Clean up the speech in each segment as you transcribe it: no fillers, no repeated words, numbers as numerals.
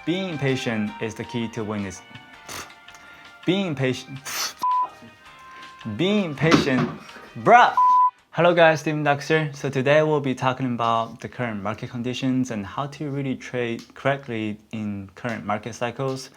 Being patient is the key to win this. Being patient. Being patient. Bruh! Hello guys, Steven Ducks here. So today we'll be talking about the current market conditions and how to really trade correctly in current market cycles.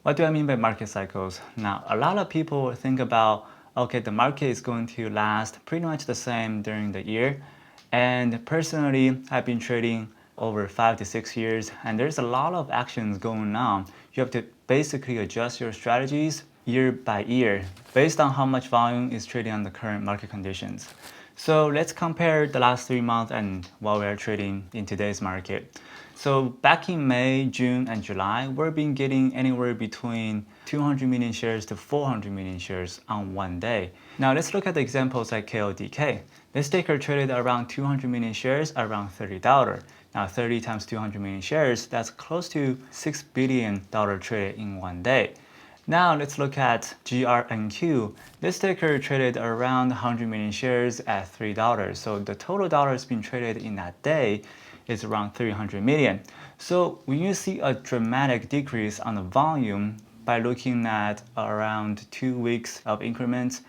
What do I mean by market cycles? Now, a lot of people think about, okay, the market is going to last pretty much the same during the year. And personally, I've been trading over 5 to 6 years, and there's a lot of actions going on. You have to basically adjust your strategies year by year based on how much volume is trading on the current market conditions. So let's compare the last 3 months and what we are trading in today's market. So back in May, June, and July, we've been getting anywhere between 200 million shares to 400 million shares on one day. Now let's look at the examples like KODK. This ticker traded around 200 million shares around $30. Now 30 times 200 million shares, that's close to $6 billion trade in one day. Now let's look at GRNQ. This ticker traded around 100 million shares at $3. So the total dollars being traded in that day is around 300 million. So when you see a dramatic decrease on the volume by looking at around 2 weeks of increments,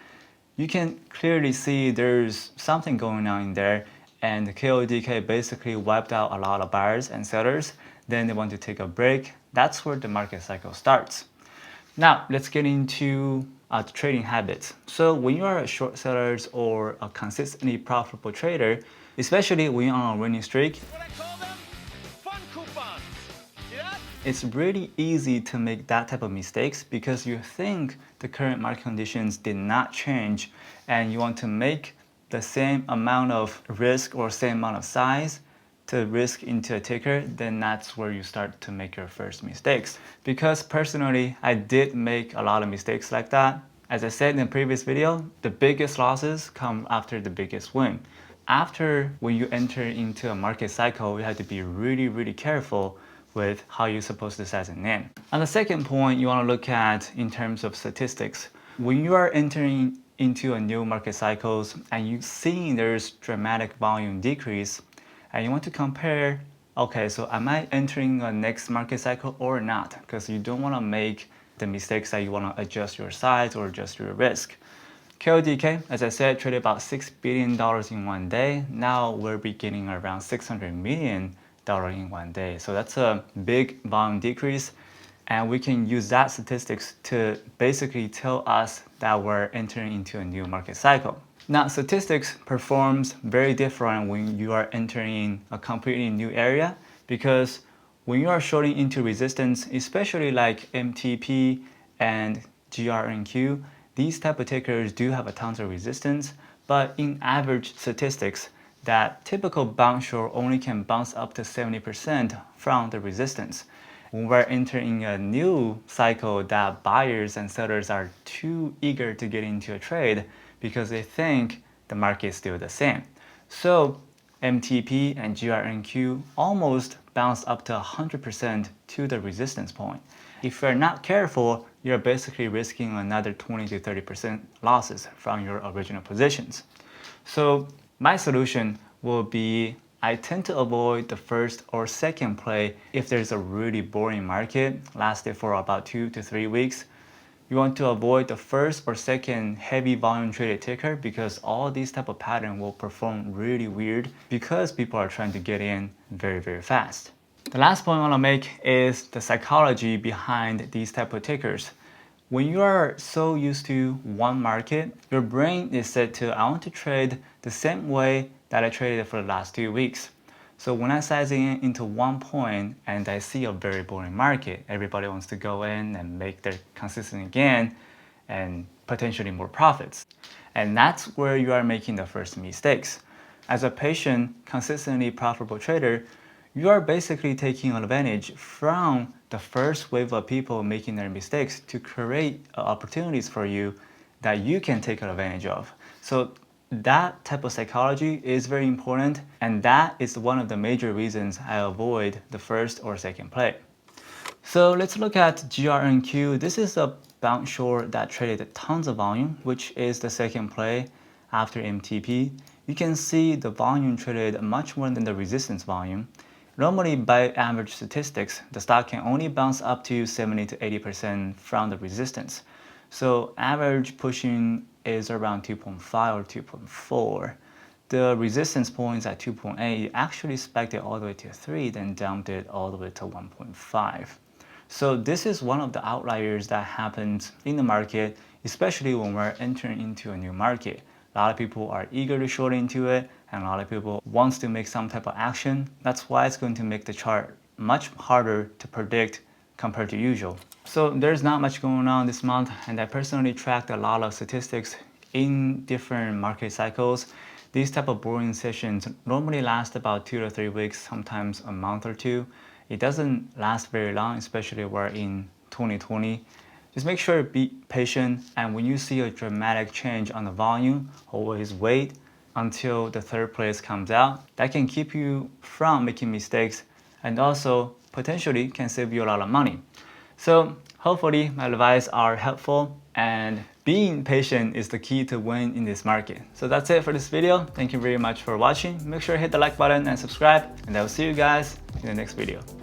you can clearly see there's something going on in there, and the KODK basically wiped out a lot of buyers and sellers. Then they want to take a break. That's where the market cycle starts. Now let's get into the trading habits. So when you are a short seller or a consistently profitable trader, especially when you're on a winning streak, it's really easy to make that type of mistakes because you think the current market conditions did not change and you want to make the same amount of risk or same amount of size to risk into a ticker. Then that's where you start to make your first mistakes. Because personally, I did make a lot of mistakes like that. As I said in the previous video, the biggest losses come after the biggest win. After when you enter into a market cycle, you have to be really careful with how you're supposed to size it in. And the second point you want to look at in terms of statistics. When you are entering into a new market cycles and you see there's dramatic volume decrease and you want to compare, okay, so am I entering a next market cycle or not? Because you don't want to make the mistakes that you want to adjust your size or adjust your risk. KODK, as I said, traded about $6 billion in one day. Now we're beginning around $600 million in one day. So that's a big volume decrease. And we can use that statistics to basically tell us that we're entering into a new market cycle. Now, statistics performs very different when you are entering a completely new area, because when you are shorting into resistance, especially like MTP and GRNQ, these type of tickers do have a tons of resistance, but in average statistics, that typical bounce short only can bounce up to 70% from the resistance. When we're entering a new cycle that buyers and sellers are too eager to get into a trade because they think the market is still the same. So MTP and GRNQ almost bounced up to 100% to the resistance point. If you're not careful, you're basically risking another 20 to 30% losses from your original positions. So my solution will be, I tend to avoid the first or second play if there's a really boring market, lasted for about 2 to 3 weeks. You want to avoid the first or second heavy volume traded ticker because all these type of pattern will perform really weird because people are trying to get in very fast. The last point I want to make is the psychology behind these type of tickers. When you are so used to one market, your brain is set to, I want to trade the same way that I traded for the last 2 weeks. So when I size in into one point and I see a very boring market, everybody wants to go in and make their consistent gain and potentially more profits. And that's where you are making the first mistakes. As a patient, consistently profitable trader, you are basically taking advantage from the first wave of people making their mistakes to create opportunities for you that you can take advantage of. So that type of psychology is very important, and that is one of the major reasons I avoid the first or second play. So let's look at GRNQ. This is a bounce short that traded tons of volume, which is the second play after MTP. You can see the volume traded much more than the resistance volume. Normally, by average statistics, the stock can only bounce up to 70 to 80% from the resistance. So average pushing is around 2.5 or 2.4. The resistance points at 2.8 actually spiked it all the way to 3, then dumped it all the way to 1.5. So this is one of the outliers that happens in the market, especially when we're entering into a new market. A lot of people are eager to short into it, and a lot of people wants to make some type of action. That's why it's going to make the chart much harder to predict compared to usual. So there's not much going on this month, and I personally tracked a lot of statistics in different market cycles. These type of boring sessions normally last about 2 to 3 weeks, sometimes a month or two. It doesn't last very long, especially we're in 2020. Just make sure to be patient, and when you see a dramatic change on the volume, always wait until the third place comes out. That can keep you from making mistakes, and also potentially can save you a lot of money. So hopefully my advice are helpful, and being patient is the key to win in this market. So that's it for this video. Thank you very much for watching. Make sure to hit the like button and subscribe, and I will see you guys in the next video.